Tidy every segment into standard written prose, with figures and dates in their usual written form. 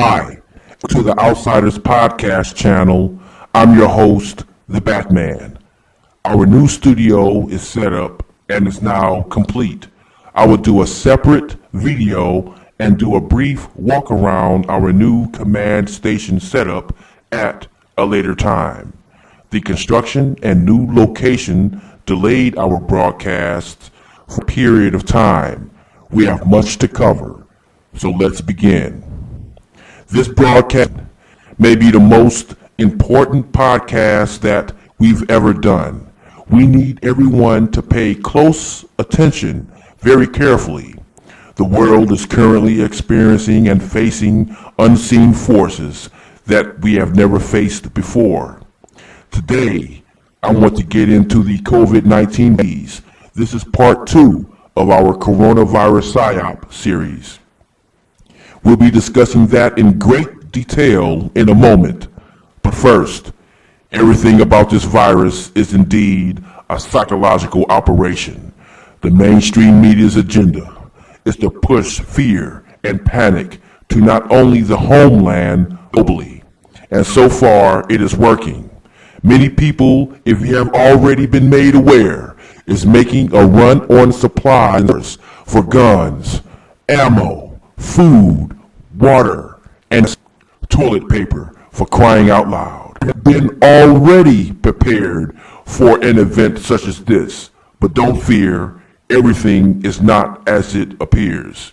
Hi, to the Outsiders Podcast channel. I'm your host, the Batman. Our new studio is set up and is now complete. I will do a separate video and do a brief walk around our new command station setup at a later time. The construction and new location delayed our broadcasts for a period of time. We have much to cover, so let's begin. This broadcast may be the most important podcast that we've ever done. We need everyone to pay close attention very carefully. The world is currently experiencing and facing unseen forces that we have never faced before. Today, I want to get into the COVID-19 disease. This is part 2 of our coronavirus Psyop series. We'll be discussing that in great detail in a moment. But first, everything about this virus is indeed a psychological operation. The mainstream media's agenda is to push fear and panic to not only the homeland globally, and so far it is working. Many people, if you have already been made aware, is making a run on supplies for guns, ammo, food, water, and toilet paper, for crying out loud. Have been already prepared for an event such as this, but don't fear, everything is not as it appears.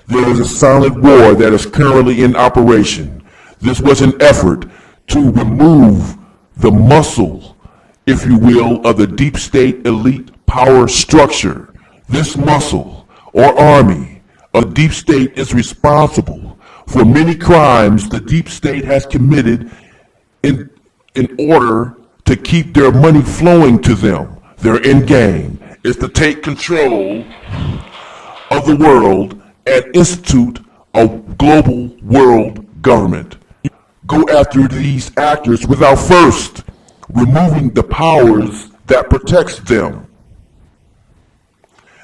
There is a silent war that is currently in operation. This was an effort to remove the muscle, if you will, of the deep state elite power structure. This muscle, or army, of the deep state is responsible for many crimes the deep state has committed in order to keep their money flowing to them. Their end game is to take control of the world and institute a global world government. Go after these actors without first removing the powers that protects them.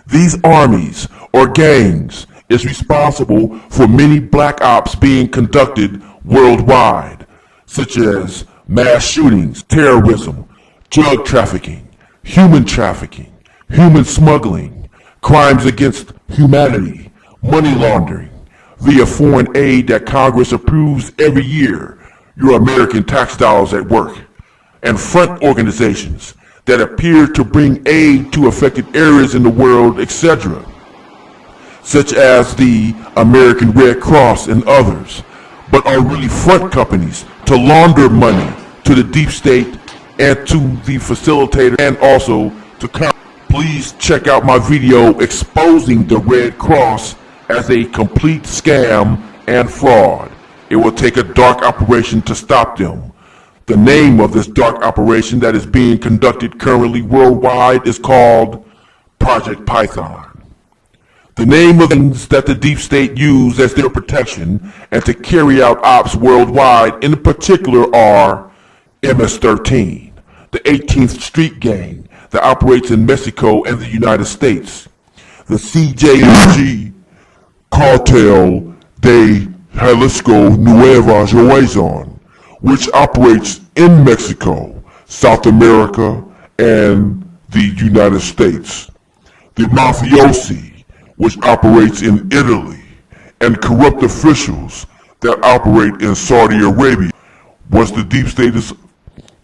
These armies or gangs is responsible for many black ops being conducted worldwide, such as mass shootings, terrorism, drug trafficking, human smuggling, crimes against humanity, money laundering, via foreign aid that Congress approves every year, your American tax dollars at work, and front organizations that appear to bring aid to affected areas in the world, etc., such as the American Red Cross and others, but are really front companies to launder money to the deep state and to the facilitator and also to Congress. Please check out my video exposing the Red Cross as a complete scam and fraud. It will take a dark operation to stop them. The name of this dark operation that is being conducted currently worldwide is called Project Python. The name of things that the deep state use as their protection and to carry out ops worldwide in particular are MS-13, the 18th Street Gang that operates in Mexico and the United States, the CJNG Cartel de Jalisco Nueva Generación, which operates in Mexico, South America, and the United States, the Mafiosi, which operates in Italy, and corrupt officials that operate in Saudi Arabia. Once the deep state is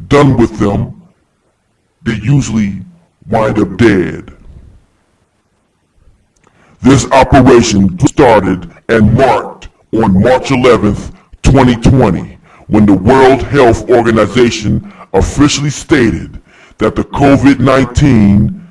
done with them, they usually wind up dead. This operation started and marked on March 11th, 2020, when the World Health Organization officially stated that the COVID-19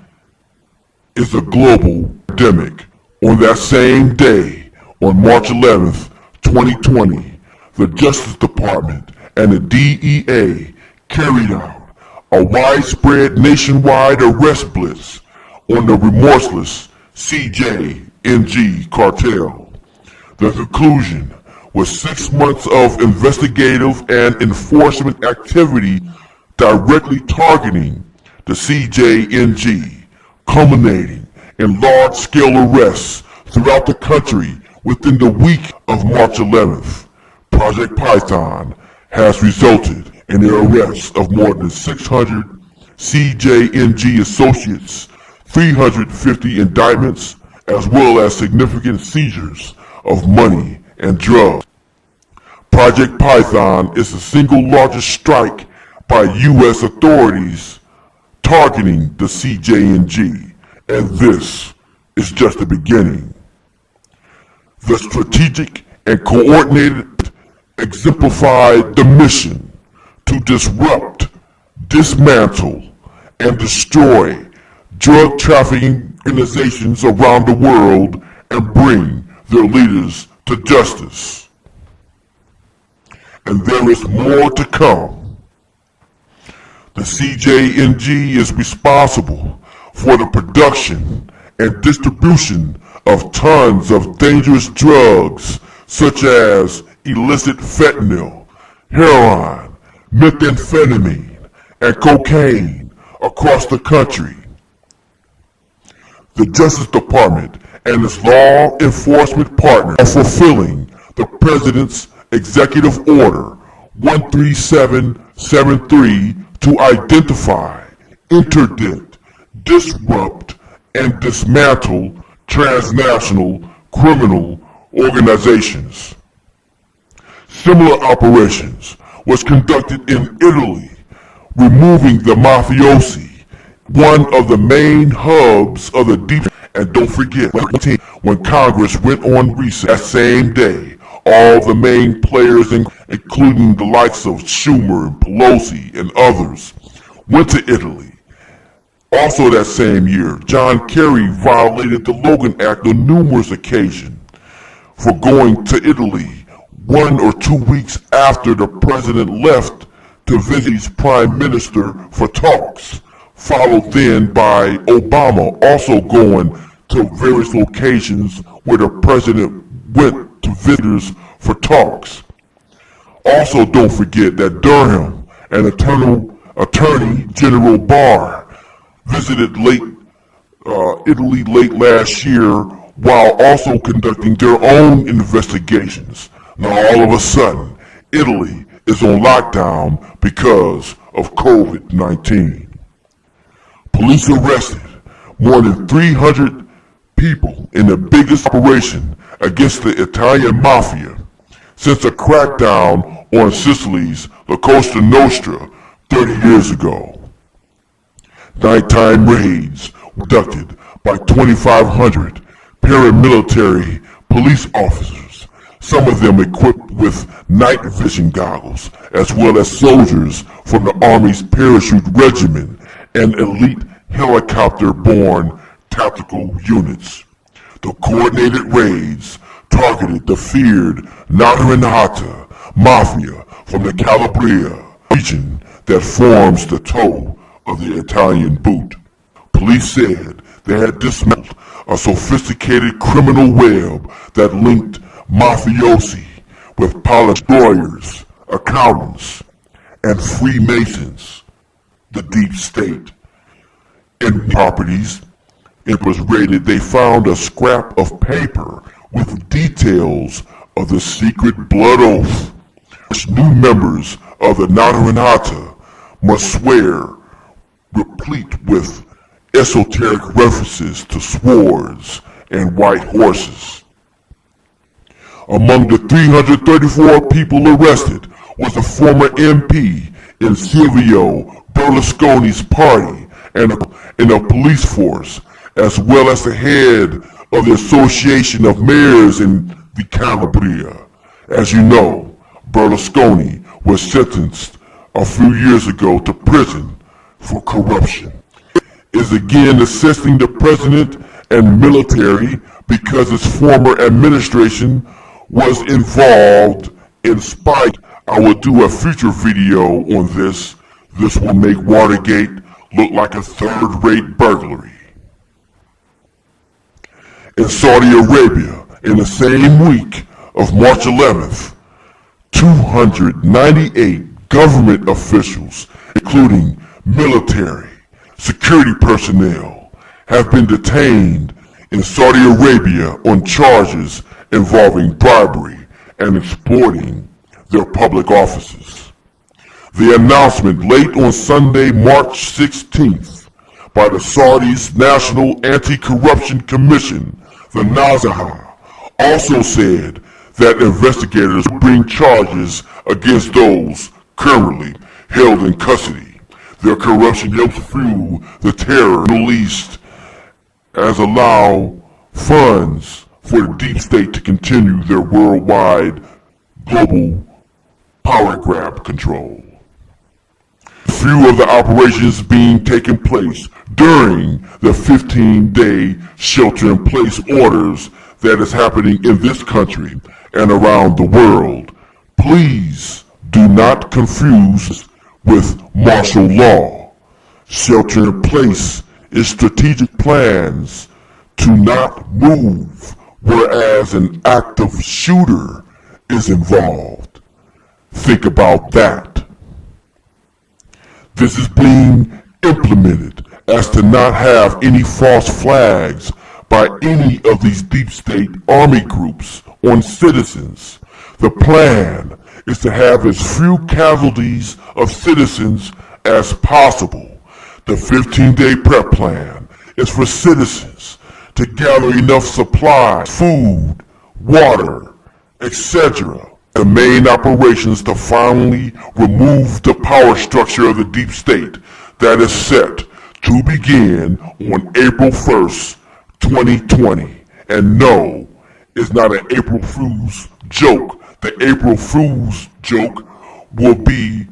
is a global pandemic. On that same day, on March 11th, 2020, the Justice Department and the DEA carried out a widespread nationwide arrest blitz on the remorseless CJNG cartel. The conclusion was 6 months of investigative and enforcement activity directly targeting the CJNG, culminating in large-scale arrests throughout the country Within the week of March 11th, Project Python has resulted in the arrest of more than 600 CJNG associates, 350 indictments, as well as significant seizures of money and drugs. Project Python is the single largest strike by U.S. authorities targeting the CJNG, and this is just the beginning. The strategic and coordinated exemplified the mission to disrupt, dismantle, and destroy drug trafficking organizations around the world and bring their leaders to justice. And there is more to come. The CJNG is responsible for the production and distribution of tons of dangerous drugs such as illicit fentanyl, heroin, methamphetamine, and cocaine across the country. The Justice Department and its law enforcement partners are fulfilling the President's Executive Order 13773 to identify, interdict, disrupt, and dismantle transnational criminal organizations. Similar operations was conducted in Italy, removing the mafiosi, one of the main hubs of the deep. And don't forget, when Congress went on recess that same day, all the main players, including the likes of Schumer and Pelosi and others, went to Italy. Also that same year, John Kerry violated the Logan Act on numerous occasions for going to Italy 1 or 2 weeks after the president left to visit his prime minister for talks, followed then by Obama also going to various locations where the president went to visitors for talks. Also don't forget that Durham and Attorney General Barr visited Italy late last year while also conducting their own investigations. Now all of a sudden, Italy is on lockdown because of COVID-19. Police arrested more than 300 people in the biggest operation against the Italian mafia since a crackdown on Sicily's La Cosa Nostra 30 years ago. Nighttime raids were conducted by 2,500 paramilitary police officers, some of them equipped with night vision goggles, as well as soldiers from the Army's Parachute Regiment and elite helicopter-borne tactical units. The coordinated raids targeted the feared Navarrete mafia from the Calabria region that forms the toe of the Italian boot. Police said they had dismantled a sophisticated criminal web that linked mafiosi with polished lawyers, accountants, and Freemasons, the deep state. In properties it was raided, they found a scrap of paper with details of the secret blood oath, which new members of the Navarrete must swear, replete with esoteric references to swords and white horses. Among the 334 people arrested was a former MP in Silvio Berlusconi's party and a police force, as well as the head of the Association of Mayors in the Calabria. As you know, Berlusconi was sentenced a few years ago to prison for corruption. Is again assisting the president and military because its former administration was involved in spite. I will do a future video on this. This will make Watergate look like a third-rate burglary. In Saudi Arabia, in the same week of March 11th, 298 government officials, including military, security personnel, have been detained in Saudi Arabia on charges involving bribery and exploiting their public offices. The announcement late on Sunday, March 16th, by the Saudi's National Anti-Corruption Commission, the Naval, also said that investigators bring charges against those currently held in custody. Their corruption helps fuel the terror in the Middle East as allow funds for the deep state to continue their worldwide global power grab control. Few of the operations being taken place during the 15-day shelter-in-place orders that is happening in this country and around the world. Please do not confuse with martial law. Shelter-in-place is strategic plans to not move, whereas an active shooter is involved. Think about that. This is being implemented as to not have any false flags by any of these deep state army groups on citizens. The plan is to have as few casualties of citizens as possible. The 15-day prep plan is for citizens to gather enough supplies, food, water, etc. The main operations to finally remove the power structure of the deep state that is set to begin on April 1st, 2020. And no, it's not an April Fool's joke. The April Fool's joke will be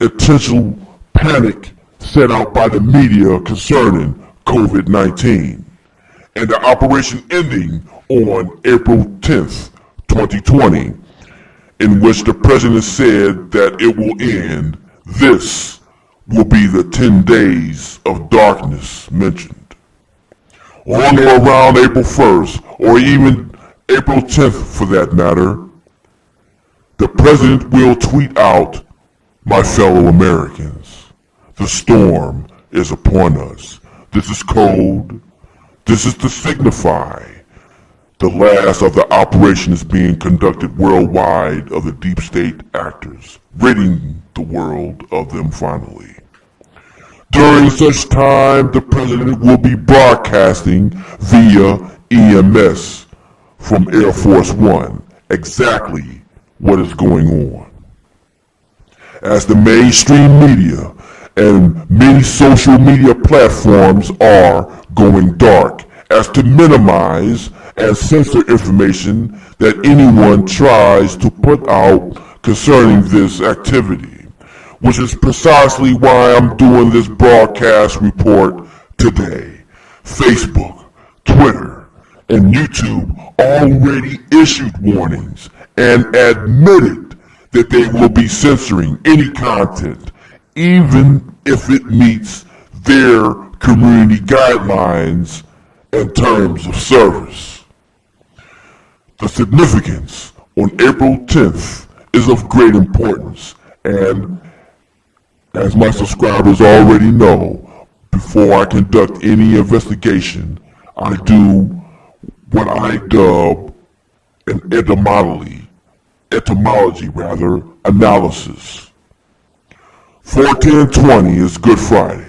intentional panic set out by the media concerning COVID-19, and the operation ending on April 10th, 2020, in which the president said that it will end. This will be the 10 days of darkness mentioned. On or around April 1st, or even April 10th for that matter, the president will tweet out, "My fellow Americans, the storm is upon us. This is code. This is to signify the last of the operations being conducted worldwide of the deep state actors, ridding the world of them finally." During such time, the president will be broadcasting via EMS from Air Force One exactly what is going on. As the mainstream media and many social media platforms are going dark as to minimize and censor information that anyone tries to put out concerning this activity, which is precisely why I'm doing this broadcast report today. Facebook, Twitter, and YouTube already issued warnings and admitted that they will be censoring any content, even if it meets their community guidelines and terms of service. The significance on April 10th is of great importance, and as my subscribers already know, before I conduct any investigation, I do what I dub an etymology analysis. 4/10/20 is Good Friday.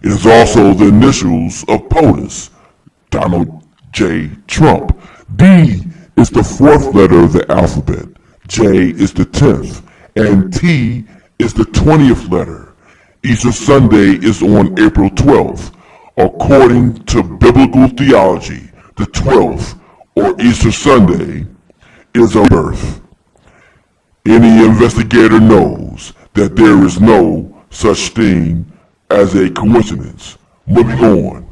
It is also the initials of POTUS, Donald J. Trump. D is the fourth letter of the alphabet, J is the 10th, and T is the 20th letter. Easter Sunday is on April 12th. According to biblical theology, the 12th, or Easter Sunday, is a birth. Any investigator knows that there is no such thing as a coincidence. Moving on.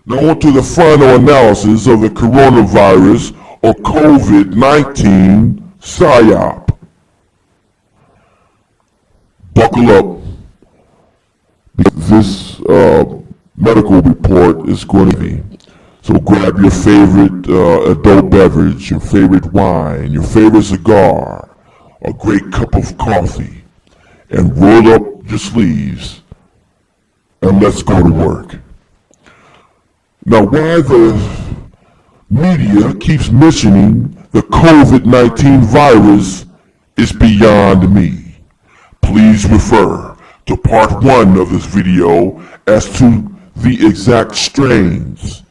Now on to the final analysis of the coronavirus or COVID-19 Psyop. Buckle up. This medical report is going to be. So grab your favorite adult beverage, your favorite wine, your favorite cigar, a great cup of coffee, and roll up your sleeves, and let's go to work. Now, why the media keeps mentioning the COVID-19 virus is beyond me. Please refer to part 1 of this video as to the exact strains,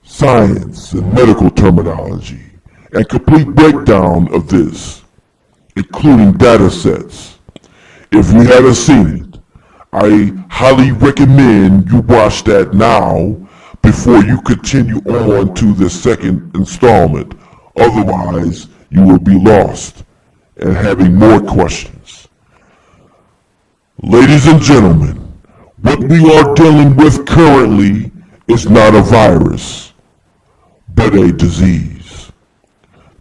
science, and medical terminology, and complete breakdown of this, including data sets. If you haven't seen it, I highly recommend you watch that now before you continue on to the second installment. Otherwise, you will be lost and having more questions. Ladies and gentlemen, what we are dealing with currently is not a virus, but a disease.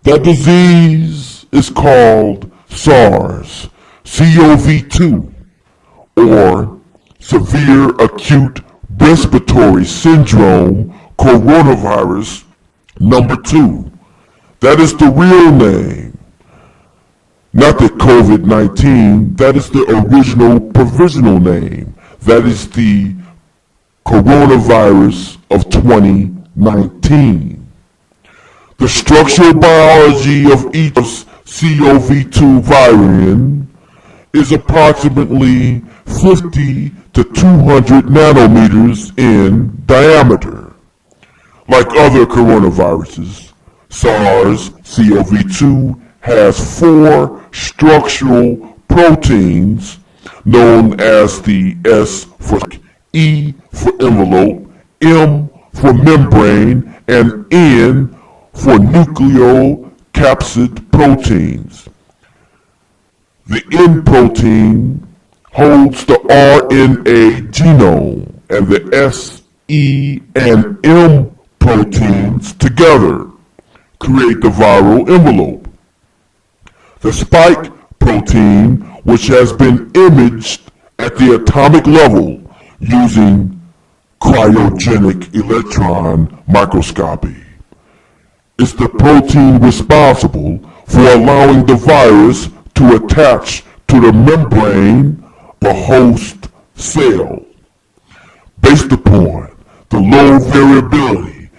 That disease is called SARS-CoV2, or Severe Acute Respiratory Syndrome Coronavirus number 2. That is the real name. Not the COVID-19, that is the original provisional name. That is the coronavirus of 2019. The structural biology of each CoV2 variant is approximately 50 to 200 nanometers in diameter. Like other coronaviruses, SARS-CoV2 has 4 structural proteins known as the S for E for envelope, M for membrane, and N for nucleocapsid proteins. The N protein holds the RNA genome, and the S, E, and M proteins together create the viral envelope. The spike protein, which has been imaged at the atomic level using cryogenic electron microscopy, is the protein responsible for allowing the virus to attach to the membrane or host cell. Based upon the low variability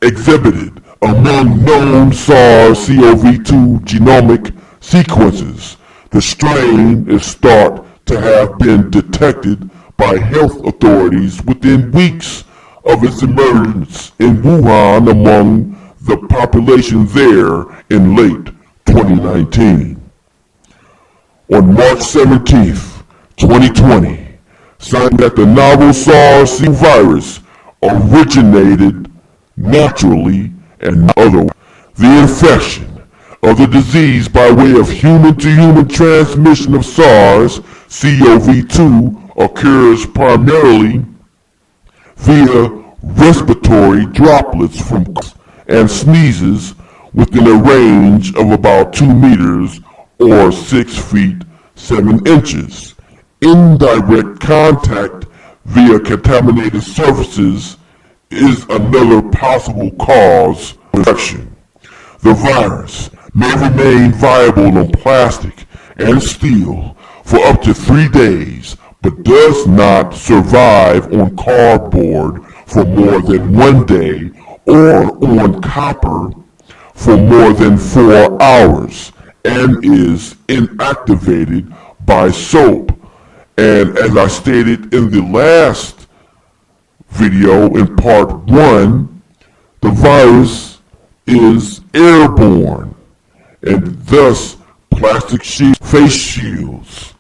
exhibited among known SARS-CoV-2 genomic sequences, the strain is thought to have been detected by health authorities within weeks of its emergence in Wuhan among the population there in late 2019. On March 17th, 2020, citing that the novel SARS-CoV virus originated naturally and not otherwise. The infection of the disease by way of human-to-human transmission of SARS-CoV-2 occurs primarily via respiratory droplets from coughs and sneezes within a range of about 2 meters or 6 feet 7 inches. Indirect contact via contaminated surfaces is another possible cause of infection. The virus may remain viable on plastic and steel for up to 3 days, but does not survive on cardboard for more than 1 day or on copper for more than 4 hours, and is inactivated by soap. And as I stated in the last video in part 1, the virus is airborne, and thus plastic face shields,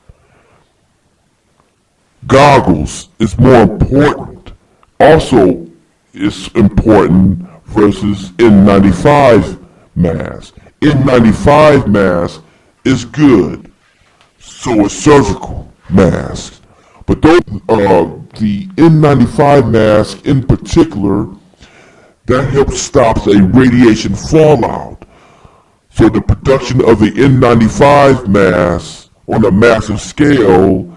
goggles is more important. Also is important versus N95 mask. N95 mask is good, so is surgical masks. But those, the N95 mask in particular, that helps stop a radiation fallout. So the production of the N95 mask on a massive scale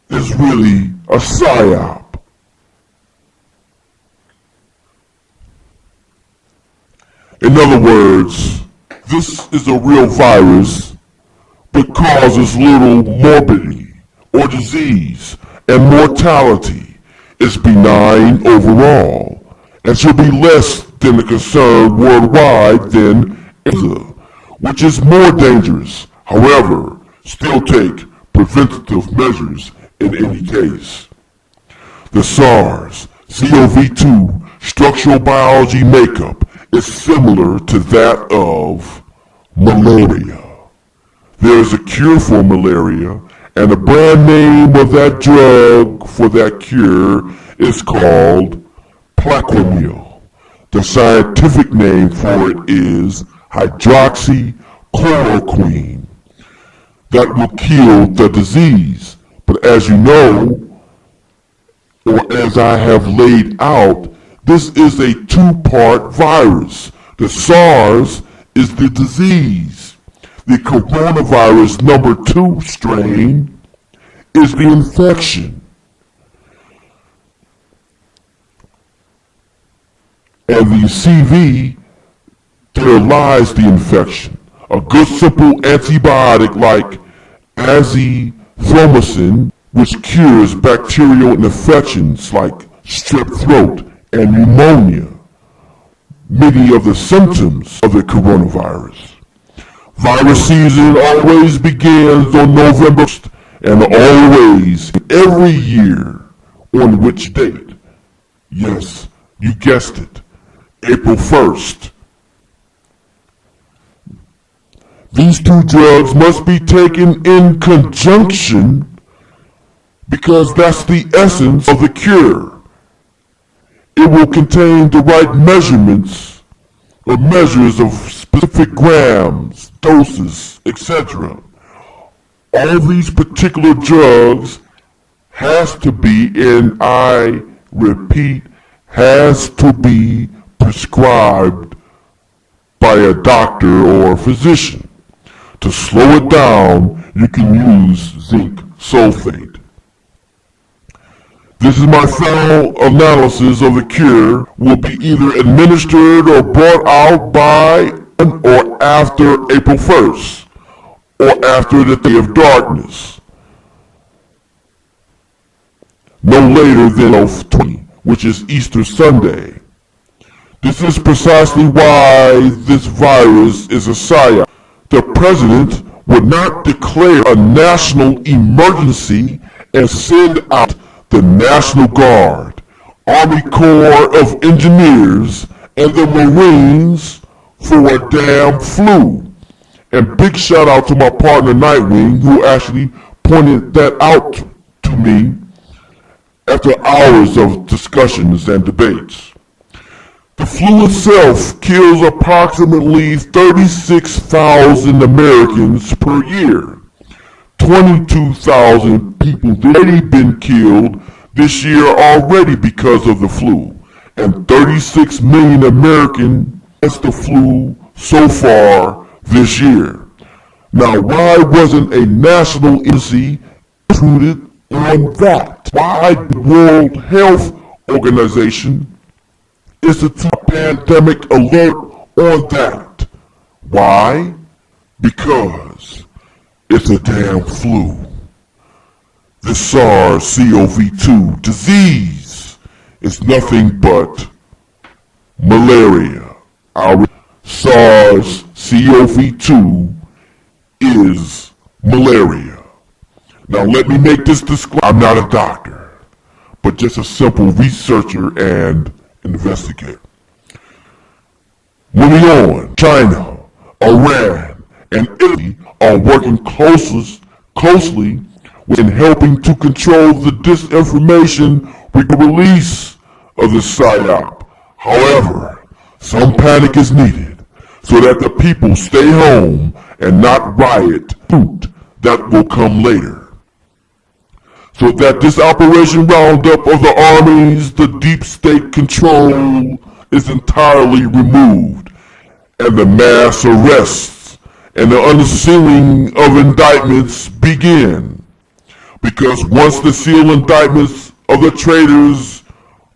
is really a psyop. In other words, this is a real virus, but causes little morbidity or disease, and mortality is benign overall, and should be less than the concern worldwide than influenza, which is more dangerous. However, still take preventative measures in any case. The SARS-CoV-2 structural biology makeup is similar to that of malaria. There is a cure for malaria, and the brand name of that drug for that cure is called Plaquenil. The scientific name for it is Hydroxychloroquine. That will kill the disease. But as you know, or as I have laid out, this is a two-part virus. The SARS is the disease. The coronavirus number 2 strain is the infection. And the CV, there lies the infection. A good simple antibiotic like azithromycin, which cures bacterial infections like strep throat and pneumonia, many of the symptoms of the coronavirus. Virus season always begins on November 1st and always every year. On which date? Yes, you guessed it, April 1st. These two drugs must be taken in conjunction because that's the essence of the cure. It will contain the right measurements or measures of specific grams, doses, etc. All these particular drugs has to be, and I repeat, has to be prescribed by a doctor or a physician. To slow it down, you can use zinc sulfate. This is my final analysis of the cure. Will be either administered or brought out by or after April 1st, or after the day of darkness. No later than 12/20, which is Easter Sunday. This is precisely why this virus is a psyop. The president would not declare a national emergency and send out the National Guard, Army Corps of Engineers, and the Marines for a damn flu. And big shout out to my partner Nightwing, who actually pointed that out to me after hours of discussions and debates. The flu itself kills approximately 36,000 Americans per year. 22,000 people have already been killed this year already because of the flu, and 36 million Americans has the flu so far this year. Now, why wasn't a national emergency included on that? Why the World Health Organization is the pandemic alert on that? Why? Because it's a damn flu. The SARS-CoV-2 disease is nothing but malaria. Our SARS-CoV-2 is malaria. Now let me make this disclaimer. I'm not a doctor, but just a simple researcher and investigator. Moving on, China, Iran, and Italy are working closely in helping to control the disinformation with the release of the Psyop. However, some panic is needed so that the people stay home and not riot that will come later. So that this Operation Roundup of the armies, the deep state control is entirely removed, and the mass arrests and the unsealing of indictments begin. Because once the sealed indictments of the traitors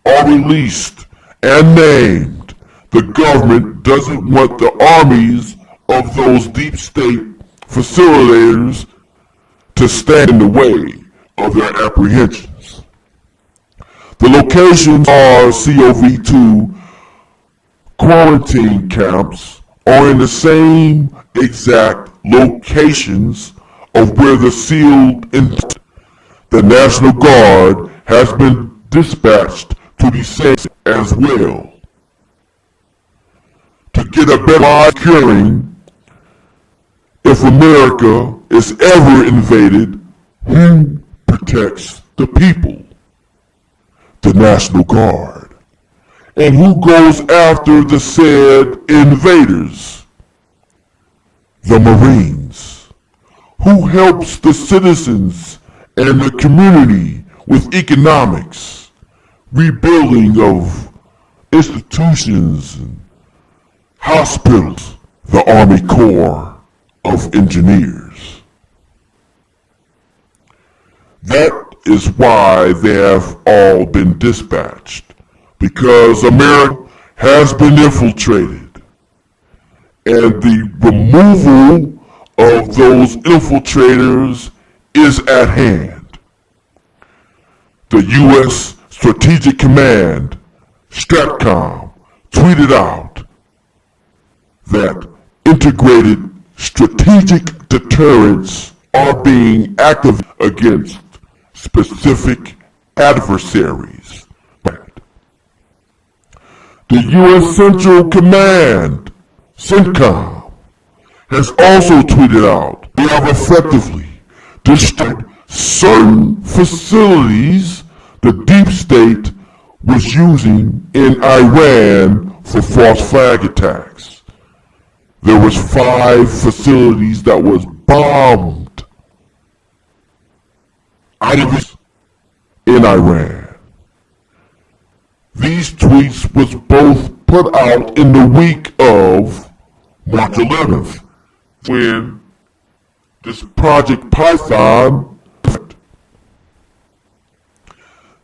are released and named, the government doesn't want the armies of those deep state facilitators to stand in the way of their apprehensions. The locations are CoV2 quarantine camps are in the same exact locations of where the sealed the National Guard has been dispatched to be safe as well. To get a better curing, if America is ever invaded, who protects the people? The National Guard. And who goes after the said invaders? The Marines. Who helps the citizens and the community with economics, rebuilding of institutions and hospitals? The Army Corps of Engineers. That is why they have all been dispatched, because America has been infiltrated, and the removal of those infiltrators is at hand. The U.S. Strategic Command, STRATCOM, tweeted out that integrated strategic deterrents are being activated against specific adversaries. The U.S. Central Command, CENTCOM, has also tweeted out they have effectively destroyed certain facilities the deep state was using in Iran for false flag attacks. There was 5 facilities that was bombed in Iran. These tweets was both put out in the week of March 11th, when this Project Python.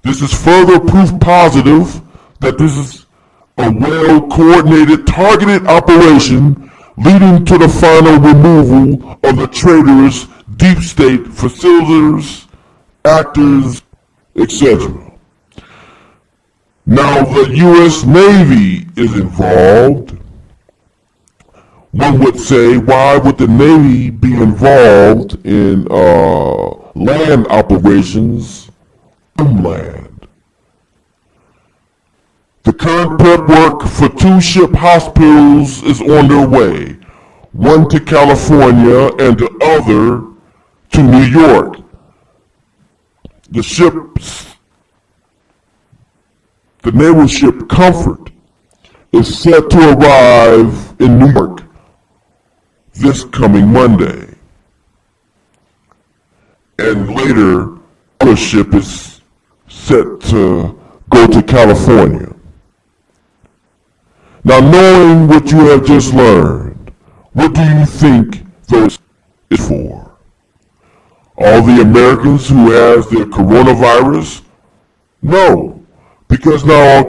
This is further proof positive that this is a well-coordinated, targeted operation leading to the final removal of the traitors, deep state facilitators, actors, etc. Now the U.S. Navy is involved. One would say, why would the Navy be involved in land operations on land? The current prep work for 2 ship hospitals is on their way, one to California and the other to New York. The naval ship Comfort is set to arrive in New York this coming Monday. And later, the ship is set to go to California. Now, knowing what you have just learned, what do you think this is for? All the Americans who has their coronavirus? No, because now all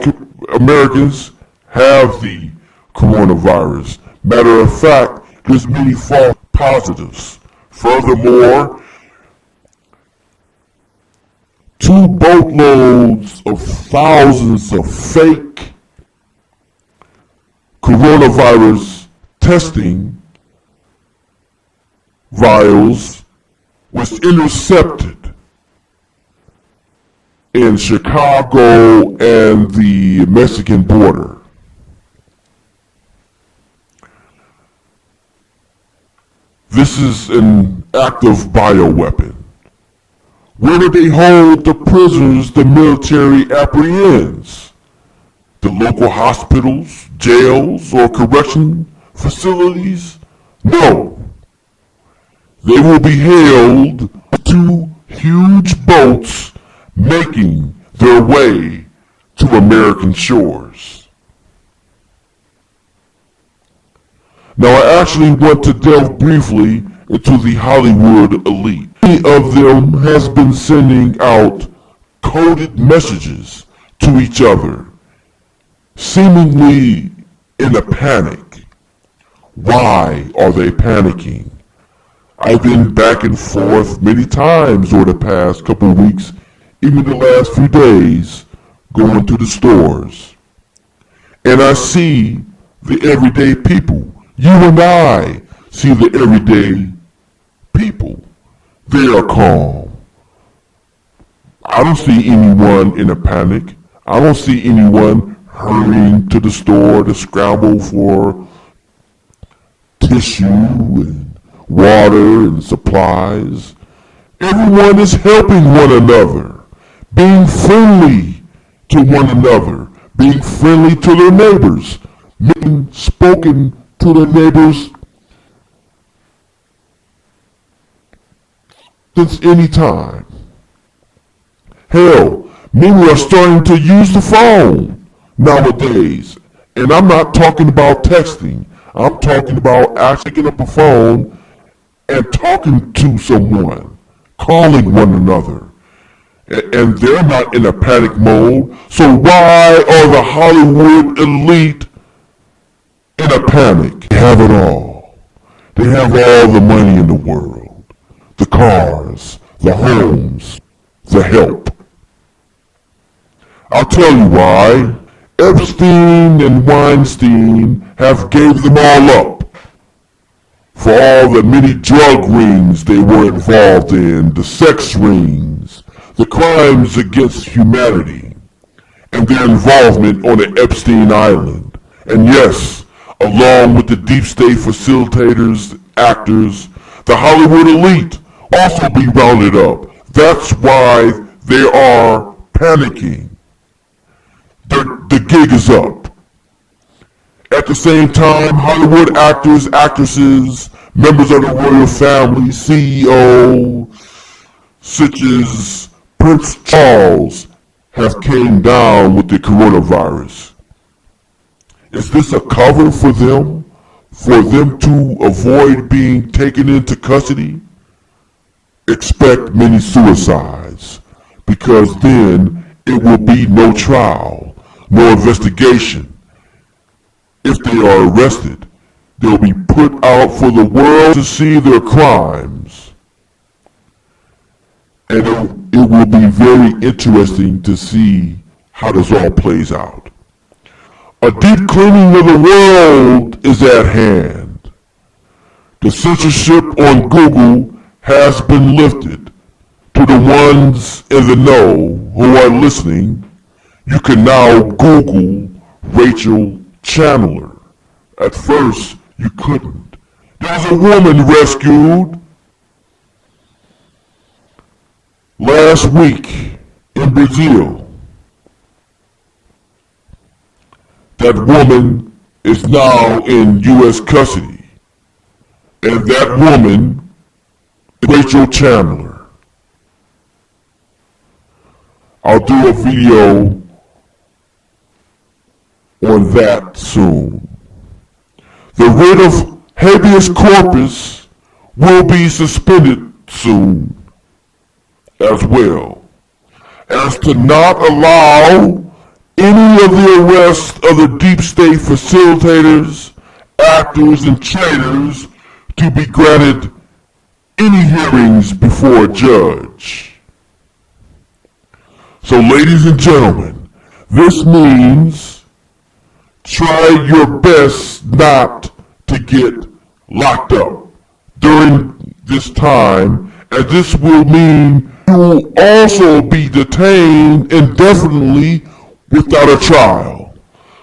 Americans have the coronavirus. Matter of fact, there's many false positives. Furthermore, 2 boatloads of thousands of fake coronavirus testing vials was intercepted in Chicago and the Mexican border. This is an active bioweapon. Where do they hold the prisoners the military apprehends? The local hospitals, jails, or correction facilities? No. They will be held 2 huge boats making their way to American shores. Now, I actually want to delve briefly into the Hollywood elite. Many of them has been sending out coded messages to each other, seemingly in a panic. Why are they panicking? I've been back and forth many times over the past couple of weeks, even the last few days, going to the stores. And I see the everyday people. You and I see the everyday people. They are calm. I don't see anyone in a panic. I don't see anyone hurrying to the store to scramble for tissue and water and supplies. Everyone is helping one another, being friendly to one another, being friendly to their neighbors, being spoken to their neighbors since any time. Hell, many are starting to use the phone nowadays. And I'm not talking about texting. I'm talking about actually picking up a phone and talking to someone, calling one another. And they're not in a panic mode. So why are the Hollywood elite in a panic? They have it all. They have all the money in the world. The cars, the homes, the help. I'll tell you why. Epstein and Weinstein have gave them all up for all the many drug rings they were involved in, the sex rings, the crimes against humanity, and their involvement on the Epstein Island. And yes, along with the deep state facilitators, actors, the Hollywood elite also be rounded up. That's why they are panicking. The gig is up. At the same time, Hollywood actors, actresses, members of the royal family, CEO, such as Prince Charles, have came down with the coronavirus. Is this a cover for them to avoid being taken into custody? Expect many suicides, because then it will be no trial, no investigation. If they are arrested, they'll be put out for the world to see their crimes. And it will be very interesting to see how this all plays out. A deep cleaning of the world is at hand. The censorship on Google has been lifted. To the ones in the know who are listening, you can now Google Rachel Chandler. At first, you couldn't. There's a woman rescued last week in Brazil. That woman is now in U.S. custody. And that woman is Rachel Chandler. I'll do a video on that soon. The writ of habeas corpus will be suspended soon as well, as to not allow any of the arrests of the deep state facilitators, actors, and traitors to be granted any hearings before a judge. So, ladies and gentlemen, this means try your best not to get locked up during this time, and this will mean you will also be detained indefinitely without a trial.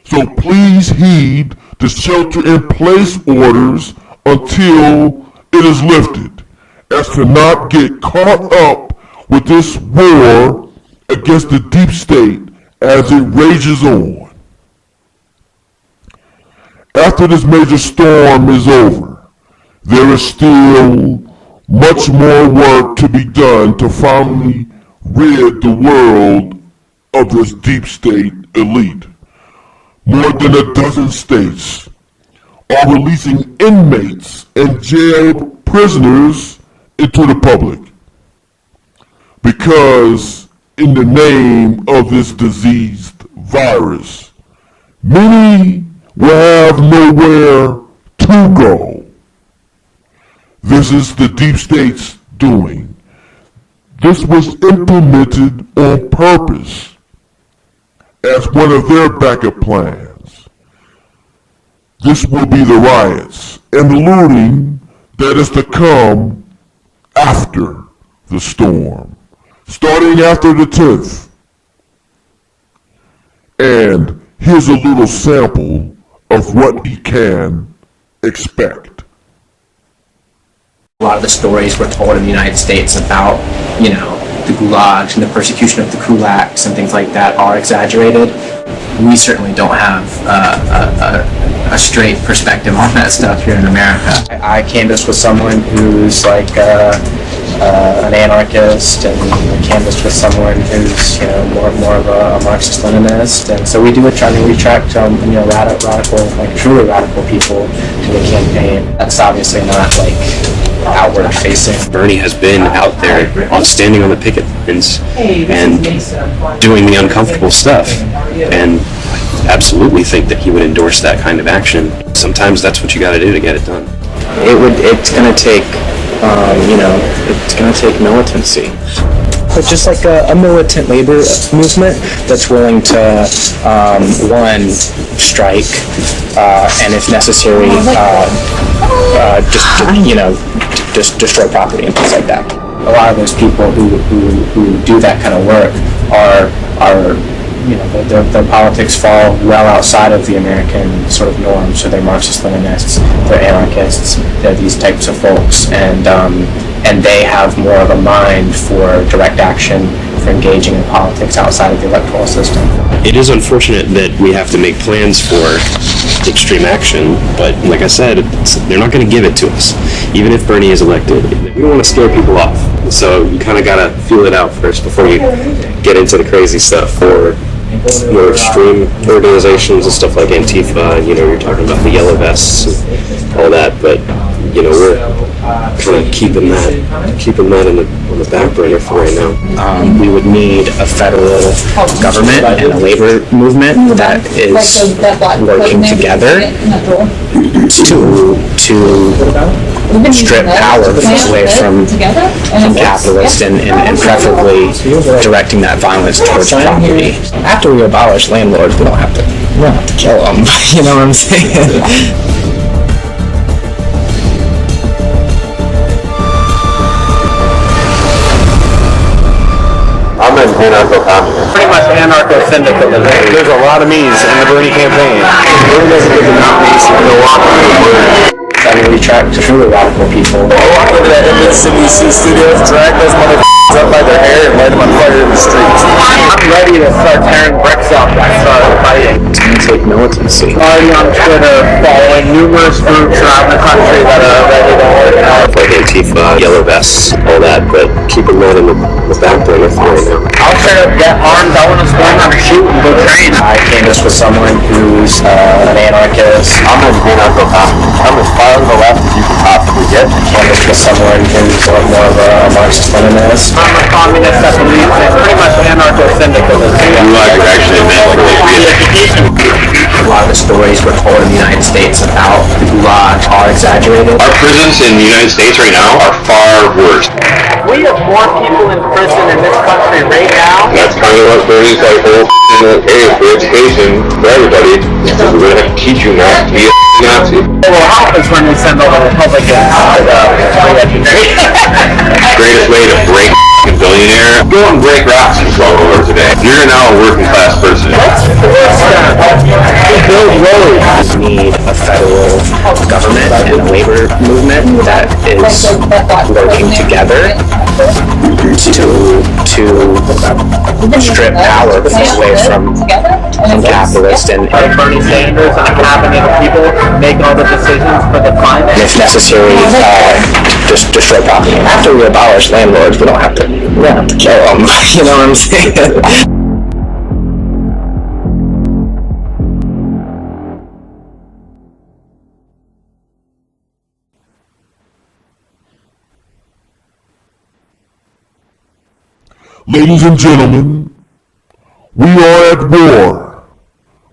So please heed the shelter-in-place orders until it is lifted, as to not get caught up with this war against the deep state as it rages on. After this major storm is over, there is still much more work to be done to finally rid the world of this deep state elite. More than a dozen states are releasing inmates and jailed prisoners into the public, because in the name of this diseased virus, many will have nowhere to go. This is the deep state's doing. This was implemented on purpose as one of their backup plans. This will be the riots and the looting that is to come after the storm, starting after the 10th. And here's a little sample of what we can expect. A lot of the stories were told in the United States about, the gulags and the persecution of the kulaks and things like that are exaggerated. We certainly don't have a straight perspective on that stuff here in America. I canvassed with someone who's like an anarchist, and I canvassed with someone who's more of a Marxist-Leninist, and so we try to retract radical, like truly radical people to the campaign. That's obviously not like outward facing. Bernie has been out there standing on the picket lines and doing the uncomfortable stuff, and I absolutely think that he would endorse that kind of action. Sometimes that's what you got to do to get it done. It's going to take it's going to take militancy. But just like a militant labor movement that's willing to, one, strike, and if necessary, just destroy property and things like that. A lot of those people who do that kind of work are their politics fall well outside of the American sort of norm. So they're Marxist-Leninists, they're anarchists, they're these types of folks, and they have more of a mind for direct action, for engaging in politics outside of the electoral system. It is unfortunate that we have to make plans for extreme action, but like I said, they're not going to give it to us, even if Bernie is elected. We don't want to scare people off, so you kind of got to feel it out first before you get into the crazy stuff. For more extreme organizations and stuff like Antifa, you're talking about the yellow vests and all that, but we're kind of keeping that on the back burner for right now. We would need a federal government and a labor movement that is working together to strip power away from capitalists and preferably directing that violence towards property. After we abolish landlords, we don't have to kill them. You know what I'm saying? I'm an anarcho-communist. Pretty much anarcho-syndicalism. There's a lot of me's in the Bernie campaign. Bernie doesn't give them out me's in Milwaukee. I mean, we track truly radical people. I walk over to MSNBC studios, drag those motherfuckers up by their hair, and light them on fire in the streets. I'm ready to start tearing bricks up and start fighting. It's going to take militancy. Already on Twitter, following numerous groups around the country that are ready to organize. Like Antifa, yellow vests, all that, but keeping that in the back burner for right now. I'll straight up get armed, I want to swing on a shoot and go train. I canvassed with someone who's an anarchist. I'm an anarcho-communist. I'm as far to the left as you can possibly get. I canvassed with someone who's more of a Marxist-Leninist. I'm a communist that believes in pretty much anarcho-syndicalism. Gulag is actually meant like re-education. A lot of the stories were told in the United States about the Gulag are exaggerated. Our prisons in the United States right now are far worse. We have more people in prison in this country right now. That's kind of what Bernie's like, hey, for education, for everybody, we're going to have to teach you not to be a Nazi. It will help us when we send all the Republicans to the free education. Greatest way to break a billionaire, go and break rocks in $12 a day. You're now a working class person. Build roads. We need a federal government and a labor movement that is working together to strip power away from capitalists and Bernie Sanders and a cabinet of people make all the decisions for the climate. if necessary, just destroy property. After we abolish landlords, we don't have to kill them. You know what I'm saying? Ladies and gentlemen, we are at war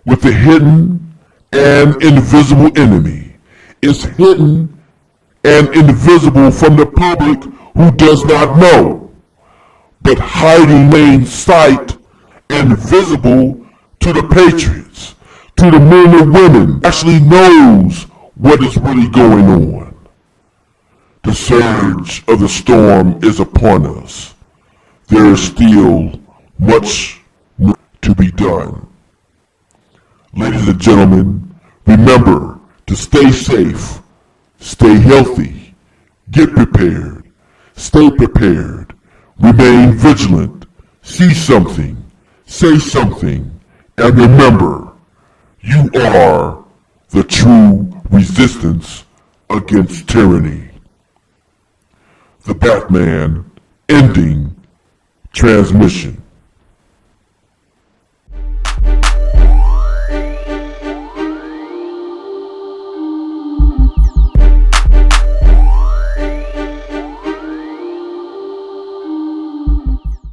with the hidden and invisible enemy. It's hidden and invisible from the public who does not know, but hiding in plain sight and visible to the patriots, to the men and women actually knows what is really going on. The surge of the storm is upon us. There is still much to be done. Ladies and gentlemen, remember to stay safe, stay healthy, get prepared, stay prepared, remain vigilant, see something, say something, and remember, you are the true resistance against tyranny. The Batman ending transmission.